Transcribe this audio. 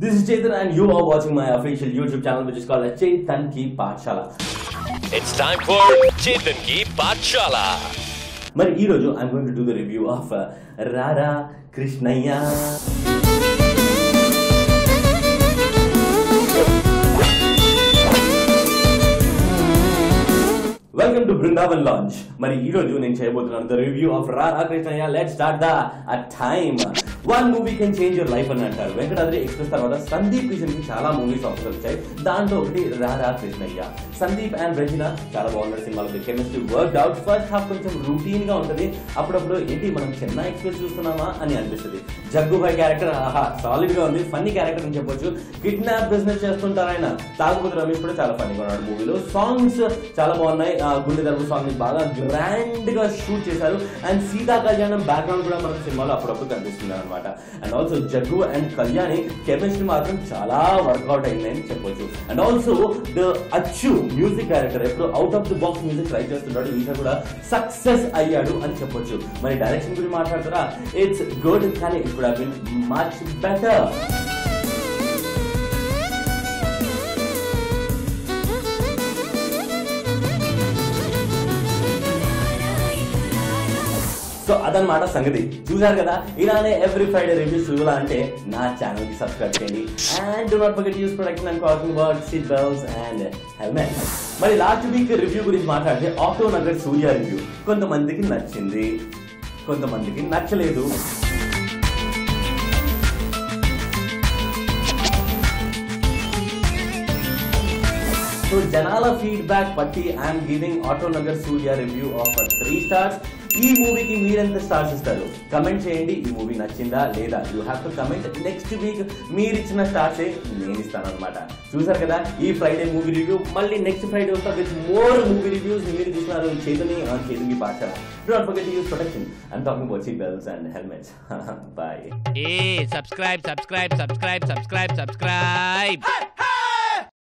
This is Chetan and you are watching my official YouTube channel which is called Chetan Ki Pathshala. It's time for Chetan Ki Pathshala. Mari ee roju I'm going to do the review of Rara Krishnaiya. Welcome to Brindavan Lounge. Mari ee roju nenu cheyabothunanu the review of Rara Krishnaiya. Let's start the time. One movie can change your life అని అంటారు. Venkatadri express తర్వాత సందీప్ కిషన్ కి చాలా movies offers వచ్చాయి. దాంట్లో ఒకటి రారా Krishnaiah. Sandeep and Regina చాలా బాగున్నారు సినిమాలో. Chemistry work out. First half కొంచెం రూటీన్ గా ఉంటది. అప్పుడప్పుడు ఏంటి మనం చెన్నై ఎక్స్ప్రెస్ చూస్తున్నామా అని అనిపిస్తుంది. జగ్గుభాయ్ క్యారెక్టర్ సాలిడ్ గా ఉంది. ఫన్నీ క్యారెక్టర్ అని చెప్పొచ్చు. కిడ్నాప్ బిజినెస్ చేస్తుంటారు ఆయన. తాగుబోతు రమేష్ కూడా చాలా ఫన్నీగా ఉన్నాడు మూవీలో. సాంగ్స్ చాలా బాగున్నాయి. గుండె దర్భ సాంగ్ ని బాగా గ్రాండ్ గా షూట్ చేశారు. అండ్ సీతా కళ్యాణం బ్యాక్గ్రౌండ్ కూడా మనకు సినిమాలో అప్పుడప్పుడు కనిపిస్తుంది అనమాట. And also Jaggu and Kalyani chemistry మాత్రం చాలా వర్కౌట్ అయిందని చెప్పొచ్చు. And also the Achu music director ఎప్పుడు out of the box music try చేస్తున్నాడు. ఈసారి కూడా సక్సెస్ అయ్యాడు అని చెప్పొచ్చు. మరి డైరెక్షన్ గురించి మాట్లాడతారా? ఇట్స్ గుడ్ కానీ it would have been much better. So అదనమాట సంగతి. చూసారు కదా, ఇలానే ఎవ్రీ ఫ్రైడే రివ్యూస్ చూడాలంటే నా ఛానల్ కి సబ్స్క్రైబ్ చేయండి. And do not forget to use protection and కాకింగ్ about seat belts and helmet. మరి లాస్ట్ వీక్ రివ్యూ గురించి మాట్లాడితే ఆటో నగర్ సూర్య రివ్యూ కొంతమందికి నచ్చింది, కొంతమందికి నచ్చలేదు. సో జనాల ఫీడ్బ్యాక్ బట్టి I'm giving auto Nagar Surya review of 3 stars. ఈ మూవీకి మీరెంత స్టార్స్ ఇస్తారు? కమెంట్ చేయండి. ఈ మూవీ నచ్చిందా లేదా? You have to comment. Next week మీరు ఇచ్చిన స్టార్సే నేను ఇస్తాను అనమాట. చూసారు కదా ఈ ఫ్రైడే మూవీ రివ్యూ. మళ్ళీ నెక్స్ట్ ఫ్రైడే వస్తా విత్ మోర్ మూవీ రివ్యూస్. మీరు చూస్తున్నారు చేతని పాఠశాల. Do not forget to use protection. I'm talking about seat belts and helmets. Bye. Hey, subscribe.